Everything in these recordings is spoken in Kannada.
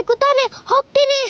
ಹೋಗ್ಬೇಕು ತಾನೆ, ಹೋಗ್ತೀನಿ.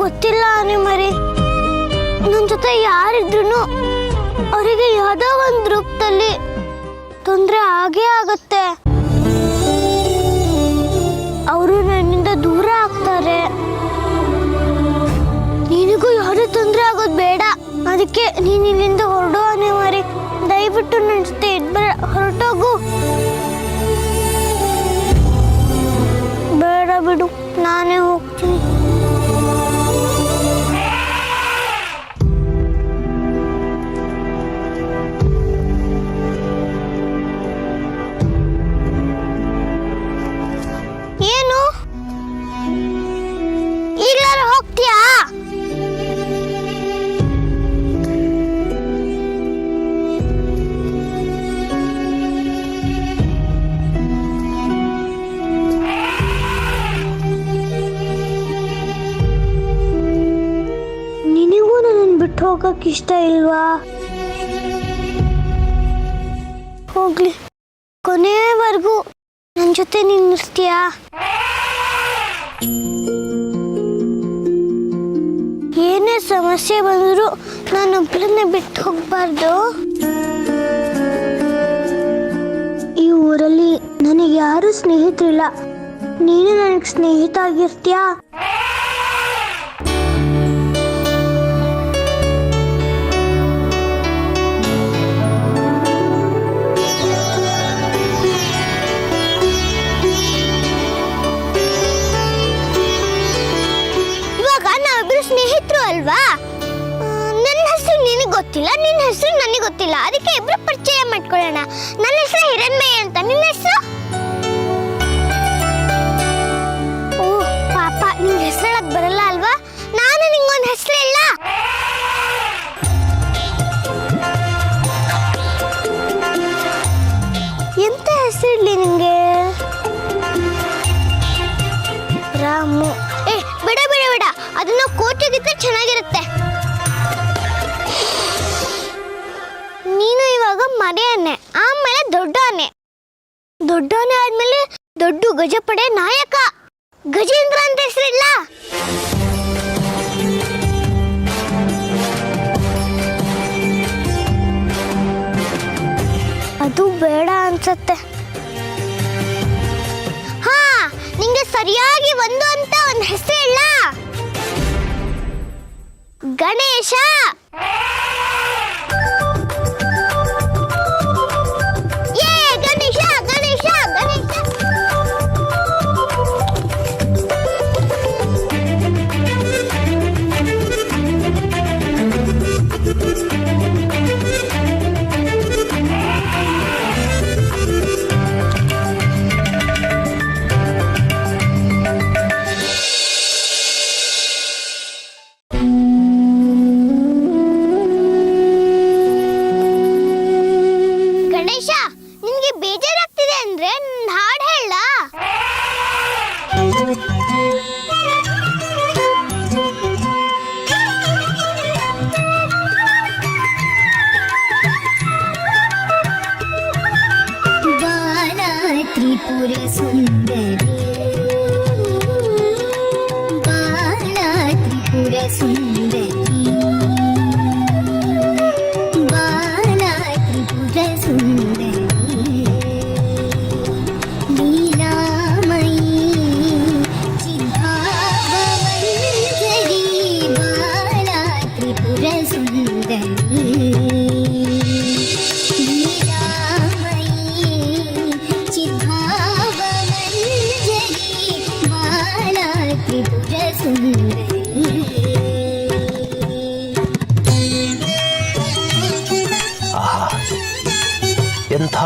ಗೊತ್ತಿಲ್ಲ ಮರಿ, ನನ್ನ ಜೊತೆ ಯಾರಿದ್ರು ಅವರಿಗೆ ಯಾವುದೋ ಒಂದು ರೂಪದಲ್ಲಿ ತೊಂದರೆ ಆಗೇ ಆಗತ್ತೆ. ಅವರು ನನ್ನಿಂದ ದೂರ ಆಗ್ತಾರೆ. ನಿನಗೂ ಯಾವುದೇ ತೊಂದರೆ ಆಗೋದು ಬೇಡ. ಅದಕ್ಕೆ ನೀನು ಇಲ್ಲಿಂದ ಹೊರಡು ಮರಿ. ದಯವಿಟ್ಟು ನನ್ನ ಜೊತೆ ಹೊರಟೋಗು. ಬೇಡ ಬಿಡು, ನಾನೇ ಹೋಗ್ತೀನಿ. ಏನು ಈಗಲಾರ ಹೋಗ್ತೀಯಾ? ನಿನಗೂ ನನ್ನ ಬಿಟ್ಟು ಹೋಗಕ್ಕೆ ಇಷ್ಟ ಇಲ್ವಾ? ಹೋಗ್ಲಿ, ಕೊನೆವರೆಗೂ ನನ್ನ ಜೊತೆ ನಿಲ್ಲಿಸ್ತೀಯಾ? ಏನೇ ಸಮಸ್ಯೆ ಬಂದರೂ ನಾನೊಬ್ಬಳನ್ನೇ ಬಿಟ್ಟು ಹೋಗ್ಬಾರ್ದು. ಈ ಊರಲ್ಲಿ ನನಗೆ ಯಾರು ಸ್ನೇಹಿತರಿಲ್ಲ. ನೀನು ನನಗೆ ಸ್ನೇಹಿತ ಆಗಿರ್ತೀಯಾ? ಸ್ನೇಹಿತರು ಅಲ್ವಾ? ನನ್ನ ಹೆಸರು ನಿನಗೆ ಗೊತ್ತಿಲ್ಲ, ನಿನ್ನ ಹೆಸರು ನನಗೆ ಗೊತ್ತಿಲ್ಲ. ಅದಕ್ಕೆ ಇಬ್ರು ಪರಿಚಯ ಮಾಡ್ಕೊಳ್ಳೋಣ. ನನ್ನ ಹೆಸರು ಹಿರಣ್ಮಯ್ಯ ಅಂತ. ನಿನ್ನ ಹೆಸರು? ಓ ಪಾಪ, ನಿಂಗೆ ಹೆಸರು ಹೇಳಕ್ ಬರಲ್ಲ ಅಲ್ವಾ? ನಾನು ನಿಂಗೊಂದು ಹೆಸರು ಹೇಳ. ಎಂತ ಹೆಸರು ಇಡ್ಲಿ ನಿಂಗೆ? ರಾಮು. ಬಿಡ ಬಿಡ ಬಿಡ, ಅದನ್ನ ಕೋಟಿಗಿದ್ರೆ ಚೆನ್ನಾಗಿರುತ್ತೆ. ನೀನು ಇವಾಗ ಮರಿ ಆನೆ, ಆಮೇಲೆ ದೊಡ್ಡ ಆನೆ. ದೊಡ್ಡ ಆನೆ ಆದ್ಮೇಲೆ ದೊಡ್ಡ ಗಜಪಡೆ ನಾಯಕ ಗಜೇಂದ್ರ ಅಂತ ಹೆಸರಿಲ್ಲ? ಅದು ಬೇಡ ಅನ್ಸತ್ತೆ. ಹಾ, ನಿಂಗೆ ಸರಿಯಾಗಿ ಒಂದು ಹೆಸರು ಇಲ್ಲ? ಗಣೇಶ. ಗಣೇಶ ಗಣೇಶ ಗಣೇಶ.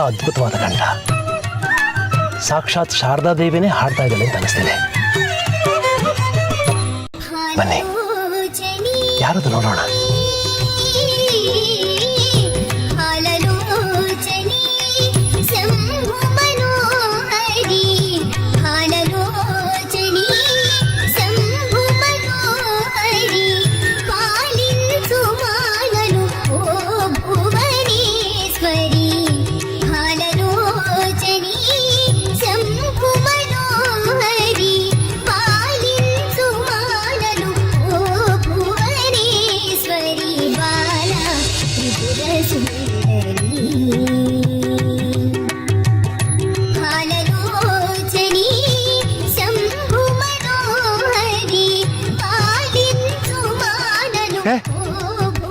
ಅದ್ಭುತವಾದ ಕಂಠ. ಸಾಕ್ಷಾತ್ ಶಾರದಾ ದೇವಿನೇ ಹಾಡ್ತಾ ಇದ್ದಾಳೆ ಅಂತ ಅನಿಸ್ತಿದೆ. ಬನ್ನಿ, ಯಾರದು ನೋಡೋಣ.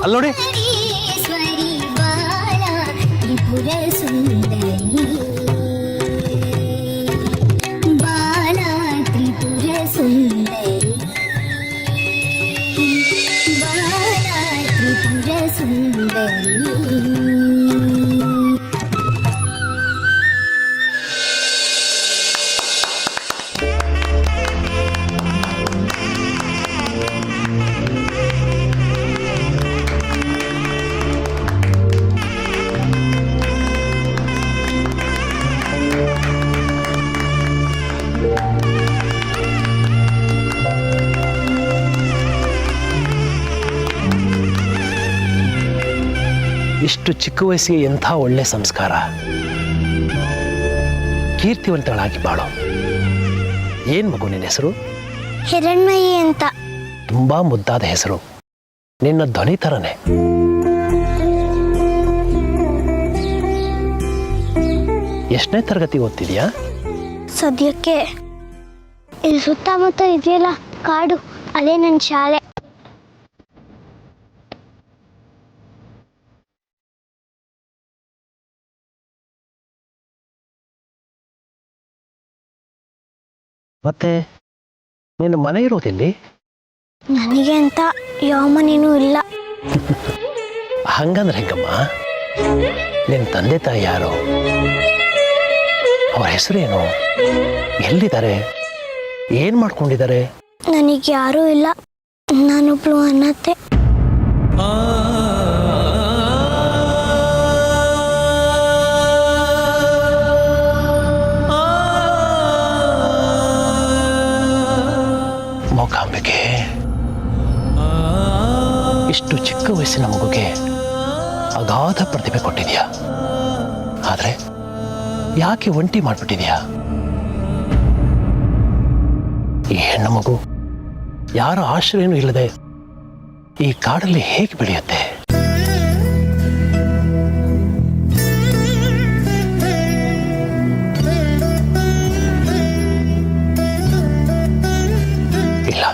ಅಲ್ಲಿ ನೋಡಿ, ಇಷ್ಟು ಚಿಕ್ಕ ವಯಸ್ಸಿಗೆ ಎಂಥ ಒಳ್ಳೆ ಸಂಸ್ಕಾರ. ಕೀರ್ತಿವಂತಳಾಗಿ ಬಾಳು. ಏನ್ ಮಗು ನಿನ್ನ ಹೆಸರು? ಹಿರಣ್ಮಯಿ ಅಂತ. ತುಂಬಾ ಮುದ್ದಾದ ಹೆಸರು. ನಿನ್ನ ಧ್ವನಿ ತರನೇ. ಎಷ್ಟನೇ ತರಗತಿ ಓದ್ತಿದ್ಯಾ? ಸದ್ಯಕ್ಕೆ ಇಲ್ಲಿ ಸುತ್ತಮುತ್ತ ಇದೆಯಲ್ಲ ಕಾಡು, ಅದೇ ನನ್ನ ಶಾಲೆ. ಮತ್ತೆ ನಿನ್ನ ಮನೆ ಇರೋದಿಲ್ಲಿ? ನನಗೆ ಅಂತ ಯಾವ ಮನೇನೂ ಇಲ್ಲ. ಹಂಗಂದ್ರೆ ಹೆಂಗಮ್ಮ? ನಿನ್ನ ತಂದೆ ತಾಯಿ ಯಾರು? ಅವ್ರ ಹೆಸರೇನು? ಎಲ್ಲಿದ್ದಾರೆ? ಏನ್ ಮಾಡ್ಕೊಂಡಿದ್ದಾರೆ? ನನಗೆ ಯಾರೂ ಇಲ್ಲ. ನಾನೊಬ್ಳು ಅನಾಥೆ. ಮೂಕಾಂಬಿಕೆ, ಇಷ್ಟು ಚಿಕ್ಕ ವಯಸ್ಸಿನ ಮಗುಗೆ ಅಗಾಧ ಪ್ರತಿಭೆ ಕೊಟ್ಟಿದ್ಯಾ. ಆದ್ರೆ ಯಾಕೆ ಒಂಟಿ ಮಾಡ್ಬಿಟ್ಟಿದ್ಯಾ? ಈ ಹೆಣ್ಣು ಮಗು ಯಾರ ಆಶ್ರಯನೂ ಇಲ್ಲದೆ ಈ ಕಾಡಲ್ಲಿ ಹೇಗೆ ಬೆಳೆಯುತ್ತೆ? ಇಲ್ಲ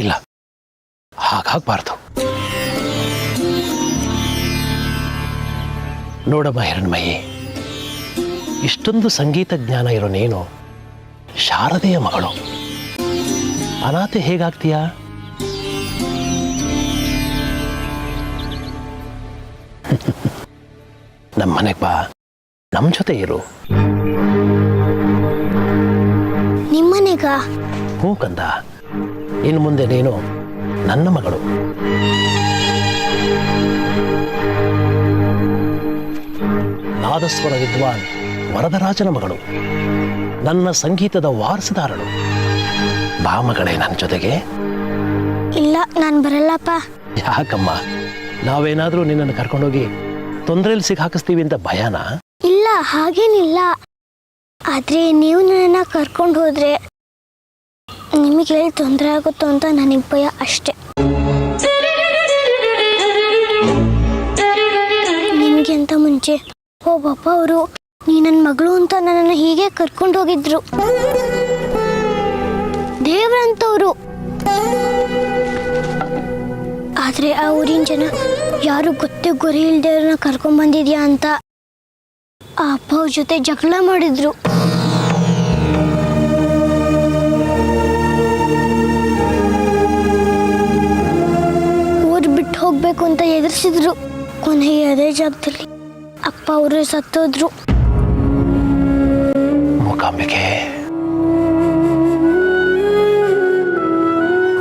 ಇಲ್ಲ, ಹಾಗಾಗಬಾರ್ದು. ನೋಡಮ್ಮ ಹಿರಣ್ಮಯಿ, ಇಷ್ಟೊಂದು ಸಂಗೀತ ಜ್ಞಾನ ಇರೋ ನೀನು ಶಾರದೆಯ ಮಗಳು. ಅನಾಥೆ ಹೇಗಾಗ್ತೀಯಾ? ನಮ್ಮನೆಗೆ ಬಾ, ನಮ್ಮ ಜೊತೆ ಇರು. ನಿಮ್ಮನೆಗ? ಹ್ಞೂ ಕಂದ, ಇನ್ನು ಮುಂದೆ ನೀನು ನನ್ನ ಮಗಳು. ನಾದಸ್ವರ ವಿದ್ವಾನ್ ವರದರಾಜನ ಮಗಳು, ನನ್ನ ಸಂಗೀತದ ವಾರಸುದಾರಳು. ಬಾ ಮಗಳೇ ನನ್ನ ಜೊತೆಗೆ. ಇಲ್ಲ, ನಾನು ಬರಲ್ಲಪ್ಪ. ಯಾಕಮ್ಮ? ನಾವೇನಾದ್ರೂ ನಿನ್ನನ್ನು ಕರ್ಕೊಂಡೋಗಿ ತೊಂದರೆಯಲ್ಲಿ ಸಿಕ್ಕಾಕಿಸ್ತೀವಿ ಅಂತ ಭಯನಾ? ಇಲ್ಲ, ಹಾಗೇನಿಲ್ಲ. ಆದ್ರೆ ನೀವು ನನ್ನನ್ನ ಕರ್ಕೊಂಡು ಹೋದ್ರೆ ನಿಮಗೆ ತೊಂದರೆ ಆಗುತ್ತೋ ಅಂತ ನನಗೆ ಭಯ ಅಷ್ಟೆ. ನಿಮ್ಗಿಂತ ಮುಂಚೆ ಒಬ್ಬಪ್ಪ ಅವರು ನೀ ನನ್ನ ಮಗಳು ಅಂತ ನನ್ನನ್ನು ಹೀಗೆ ಕರ್ಕೊಂಡು ಹೋಗಿದ್ರು. ದೇವ್ರಂತವ್ರು. ಆದ್ರೆ ಆ ಊರಿನ ಜನ ಯಾರು ಗೊತ್ತೇ ಗುರಿ ಇಲ್ದೇವ್ರನ್ನ ಕರ್ಕೊಂಡ್ ಬಂದಿದ್ಯಾ ಅಂತ ಆ ಅಪ್ಪ ಅವ್ರ ಜೊತೆ ಜಗಳ ಮಾಡಿದ್ರು. ಊರ್ ಬಿಟ್ಟು ಹೋಗ್ಬೇಕು ಅಂತ ಎದುರಿಸಿದ್ರು. ಕೊನೆಗೆ ಅದೇ ಜಾಗದಲ್ಲಿ ಅಪ್ಪ ಅವರು ಸತ್ತೋದ್ರು. ಮೂಕಾಂಬಿಕೆ,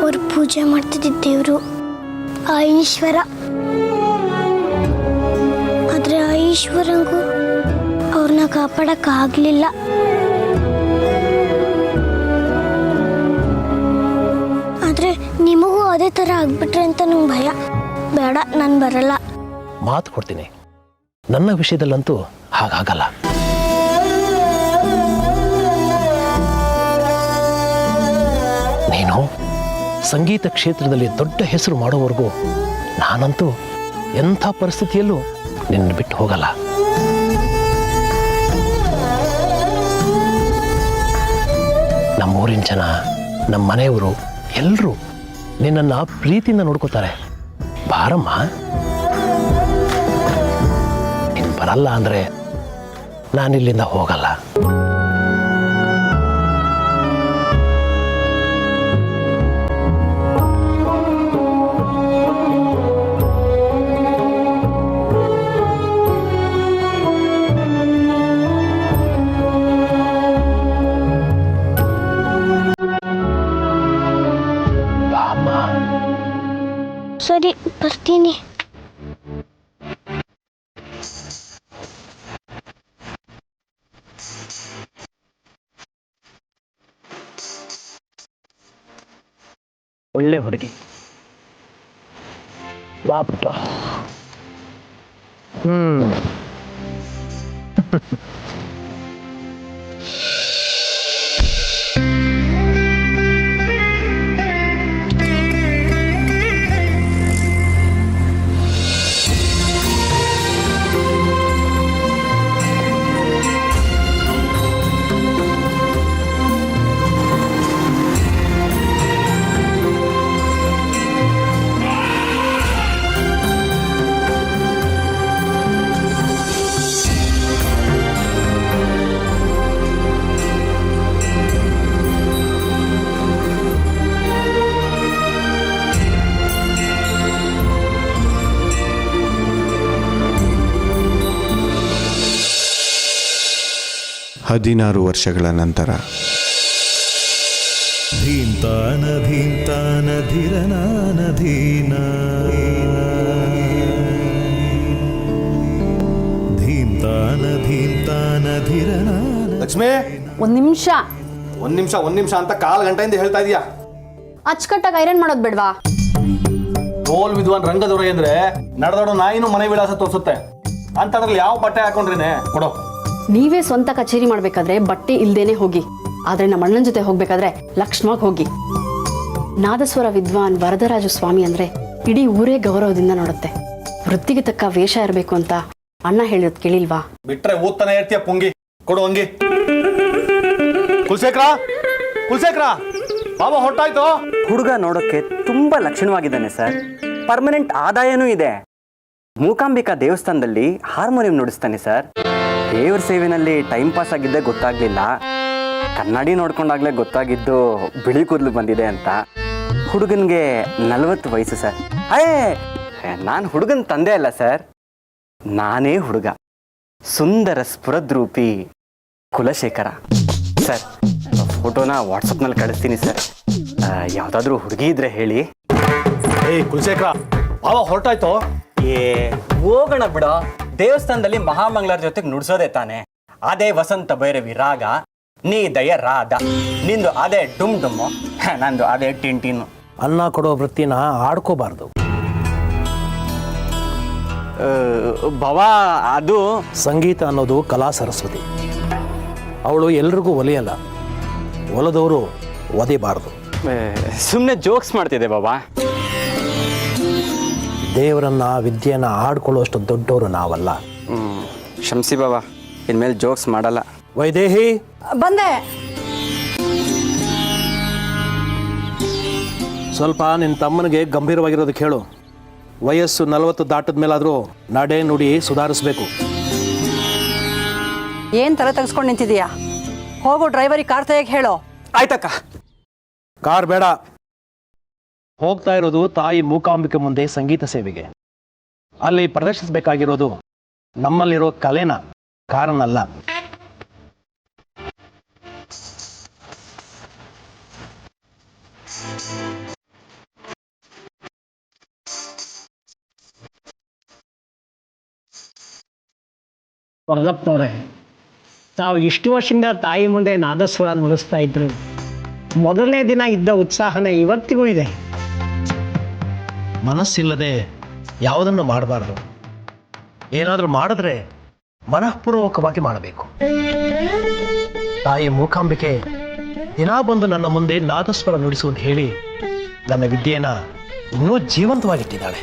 ಅವ್ರು ಪೂಜೆ ಮಾಡ್ತಿದ್ದ ದೇವರು ಆ ಈಶ್ವರ. ಆದ್ರೆ ಆ ಈಶ್ವರಂಗೂ ಅವ್ರನ್ನ ಕಾಪಾಡಕ್ಕಾಗ್ಲಿಲ್ಲ. ಆದ್ರೆ ನಿಮಗೂ ಅದೇ ತರ ಆಗ್ಬಿಟ್ರೆ ಅಂತ ನಂಗೆ ಭಯ. ಬೇಡ, ನಾನು ಬರಲ್ಲ. ಮಾತು ಕೊಡ್ತೀನಿ, ನನ್ನ ವಿಷಯದಲ್ಲಂತೂ ಹಾಗಾಗಲ್ಲ. ನೀನು ಸಂಗೀತ ಕ್ಷೇತ್ರದಲ್ಲಿ ದೊಡ್ಡ ಹೆಸರು ಮಾಡೋವರೆಗೂ ನಾನಂತೂ ಎಂಥ ಪರಿಸ್ಥಿತಿಯಲ್ಲೂ ನಿನ್ನ ಬಿಟ್ಟು ಹೋಗಲ್ಲ. ನಮ್ಮೂರಿನ ಜನ, ನಮ್ಮ ಮನೆಯವರು ಎಲ್ಲರೂ ನಿನ್ನನ್ನು ಪ್ರೀತಿಯಿಂದ ನೋಡ್ಕೋತಾರೆ. ಬಾರಮ್ಮ. ನೀನು ಬರಲ್ಲ ಅಂದರೆ ನಾನಿಲ್ಲಿಂದ ಹೋಗಲ್ಲ. ಸರಿ, ಬರ್ತೀನಿ. ಒಳ್ಳೆ ಹುಡುಗಿ, ಬಾ ಪುಟ್ಟ. ಹದಿನಾರು ವರ್ಷಗಳ ನಂತರ ಧೀಂತಾನ ಧೀಂತಾನ ಧಿರನಾನ ಧೀನ ಧೀಂತಾನ ಧೀಂತಾನ ಧಿರನಾನ. ಲಕ್ಷ್ಮಿ, ಒಂದ್ ನಿಮಿಷ ಒಂದ್ ನಿಮಿಷ ಅಂತ 1/4 ಗಂಟೆಯಿಂದ ಹೇಳ್ತಾ ಇದೀಯಾ. ಅಚ್ಚುಕಟ್ಟಾಗಿ ಐರನ್ ಮಾಡೋದ್ ಬೇಡ್ವಾ? ಟೋಲ್ ವಿದ್ವಾನ್ ರಂಗದೊರೆ ಅಂದ್ರೆ ನಡೆದೋಡ ನಾಯಿನೂ ಮನೆ ವಿಳಾಸ ತೋರಿಸುತ್ತೆ ಅಂತದ್ರಲ್ಲಿ ಯಾವ ಬಟ್ಟೆ ಹಾಕೊಂಡ್ರೇನೆ ಕೊಡೋ. ನೀವೇ ಸ್ವಂತ ಕಚೇರಿ ಮಾಡ್ಬೇಕಾದ್ರೆ ಬಟ್ಟೆ ಇಲ್ದೇನೆ ಹೋಗಿ, ಆದ್ರೆ ನಮ್ಮ ಅಣ್ಣನ ಜೊತೆ ಹೋಗ್ಬೇಕಾದ್ರೆ ಲಕ್ಷ್ಮವಾಗಿ ಹೋಗಿ. ನಾದಸ್ವರ ವಿದ್ವಾನ್ ವರದರಾಜ ಸ್ವಾಮಿ ಅಂದ್ರೆ ಇಡೀ ಊರೇ ಗೌರವದಿಂದ ನೋಡುತ್ತೆ. ವೃತ್ತಿಗೆ ತಕ್ಕ ವೇಷ ಇರಬೇಕು ಅಂತ ಅಣ್ಣ ಹೇಳಿರೋದು ಕೇಳಿಲ್ವಾ? ಬಿಟ್ರೆ ಊದ್ತಾನೆ ಇರ್ತೀಯ ಪುಂಗಿ. ಕೊಡು ಅಂಗಿ. ಕುಲ್ಶೇಖರ ಬಾಬಾ ಹೊಟ್ಟಾಯ್ತು. ಹುಡುಗ ನೋಡೋಕೆ ತುಂಬಾ ಲಕ್ಷಣವಾಗಿದ್ದಾನೆ ಸರ್. ಪರ್ಮನೆಂಟ್ ಆದಾಯನೂ ಇದೆ. ಮೂಕಾಂಬಿಕಾ ದೇವಸ್ಥಾನದಲ್ಲಿ ಹಾರ್ಮೋನಿಯಂ ನುಡಿಸ್ತಾನೆ ಸರ್. ದೇವ್ರ ಸೇವೆನಲ್ಲಿ ಟೈಮ್ ಪಾಸ್ ಆಗಿದ್ದೇ ಗೊತ್ತಾಗ್ಲಿಲ್ಲ. ಕನ್ನಡಿ ನೋಡ್ಕೊಂಡಾಗ್ಲೇ ಗೊತ್ತಾಗಿದ್ದು ಬಿಳಿ ಕೂದಲು ಬಂದಿದೆ ಅಂತ. ಹುಡುಗನ್ಗೆ 40 ವಯಸ್ಸು ಸರ್. ನಾನು ಹುಡುಗನ ತಂದೆ ಅಲ್ಲ ಸರ್, ನಾನೇ ಹುಡುಗ. ಸುಂದರ ಸ್ಫುರದ್ರೂಪಿ ಕುಲಶೇಖರ ಸರ್. ಫೋಟೋನ ವಾಟ್ಸಪ್ನಲ್ಲಿ ಕಳಿಸ್ತೀನಿ ಸರ್. ಯಾವುದಾದ್ರೂ ಹುಡುಗಿ ಇದ್ರೆ ಹೇಳಿ. ಕುಲ್ಶೇಖರ ಬಾಬಾ ಹೊರಟಾಯ್ತು. ಹೋಗೋಣ ಬಿಡ. ದೇವಸ್ಥಾನದಲ್ಲಿ ಮಹಾಮಂಗಳರ ಜೊತೆಗೆ ನುಡ್ಸೋದೆ ತಾನೆ. ಅದೇ ವಸಂತ ಭೈರವಿ ರಾಗ, ನೀ ದಯ ರಾಧ. ನಿಂದು ಅದೇ ಡುಮ್ ಡುಮ್ಮು, ನಂದು ಅದೇ ಟಿಂಟಿನು. ಅನ್ನ ಕೊಡೋ ವೃತ್ತಿನ ಆಡ್ಕೋಬಾರ್ದು. ಭವಾ, ಅದು ಸಂಗೀತ ಅನ್ನೋದು ಕಲಾ ಸರಸ್ವತಿ. ಅವಳು ಎಲ್ರಿಗೂ ಒಲಿಯಲ್ಲ. ಒಲದವರು ಒದಿಬಾರ್ದು. ಸುಮ್ಮನೆ ಜೋಕ್ಸ್ ಮಾಡ್ತಿದ್ದೆ ಬಾಬಾ. ದೇವರನ್ನ ವಿದ್ಯೆಯನ್ನ ಆಡ್ಕೊಳ್ಳೋಷ್ಟು ದೊಡ್ಡವರು ನಾವಲ್ಲ. ಕ್ಷಮಿಸಿ ಬಾಬಾ, ಇನ್ಮೇಲೆ ಜೋಕ್ಸ್ ಮಾಡಲ್ಲ. ವೈದೇಹಿ, ಬಂದೆ. ಸ್ವಲ್ಪ ನಿನ್ನ ತಮ್ಮನಿಗೆ ಗಂಭೀರವಾಗಿರೋದಕ್ಕೆ ಹೇಳು. ವಯಸ್ಸು 40 ದಾಟದ ಮೇಲಾದರೂ ನಡೆ ನುಡಿ ಸುಧಾರಿಸ್ಬೇಕು. ಏನ್ ತಲೆ ತೆಗೆಸ್ಕೊಂಡು ನಿಂತಿದೀಯಾ? ಹೋಗು, ಡ್ರೈವರಿಗೆ ಕಾರ್ ತೆಗೆಯಕ್ಕೆ ಹೇಳೋ. ಆಯ್ತಕ್ಕ. ಕಾರ್ ಬೇಡ. ಹೋಗ್ತಾ ಇರೋದು ತಾಯಿ ಮೂಕಾಂಬಿಕೆ ಮುಂದೆ ಸಂಗೀತ ಸೇವೆಗೆ. ಅಲ್ಲಿ ಪ್ರದರ್ಶಿಸಬೇಕಾಗಿರೋದು ನಮ್ಮಲ್ಲಿರೋ ಕಲೆನ ಕಾರಣ ಅಲ್ಲ. ವರದಪ್ಪನವ್ರೆ, ತಾವು ಇಷ್ಟು ವರ್ಷದಿಂದ ತಾಯಿ ಮುಂದೆ ನಾದಸ್ವರ ನುಡಿಸ್ತಾ ಇದ್ರು. ಮೊದಲನೇ ದಿನ ಇದ್ದ ಉತ್ಸಾಹನೇ ಇವತ್ತಿಗೂ ಇದೆ. ಮನಸ್ಸಿಲ್ಲದೆ ಯಾವುದನ್ನು ಮಾಡಬಾರ್ದು. ಏನಾದರೂ ಮಾಡಿದ್ರೆ ಮನಃಪೂರ್ವಕವಾಗಿ ಮಾಡಬೇಕು. ತಾಯಿ ಮೂಕಾಂಬಿಕೆ ದಿನ ಬಂದು ನನ್ನ ಮುಂದೆ ನಾದಸ್ವರ ನುಡಿಸುವಂತ ಹೇಳಿ ನನ್ನ ವಿದ್ಯೆಯನ್ನ ಇನ್ನೂ ಜೀವಂತವಾಗಿಟ್ಟಿದ್ದಾಳೆ.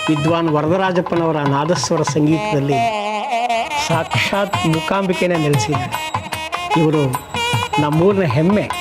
ವಿದ್ವಾನ್ ವರದರಾಜಪ್ಪನವರ ನಾದಸ್ವರ ಸಂಗೀತದಲ್ಲಿ ಸಾಕ್ಷಾತ್ ಮೂಕಾಂಬಿಕೆನೇ ನೆಲೆಸಿದ್ದಾರೆ. ಇವರು ನಮ್ಮೂರಿನ ಹೆಮ್ಮೆ.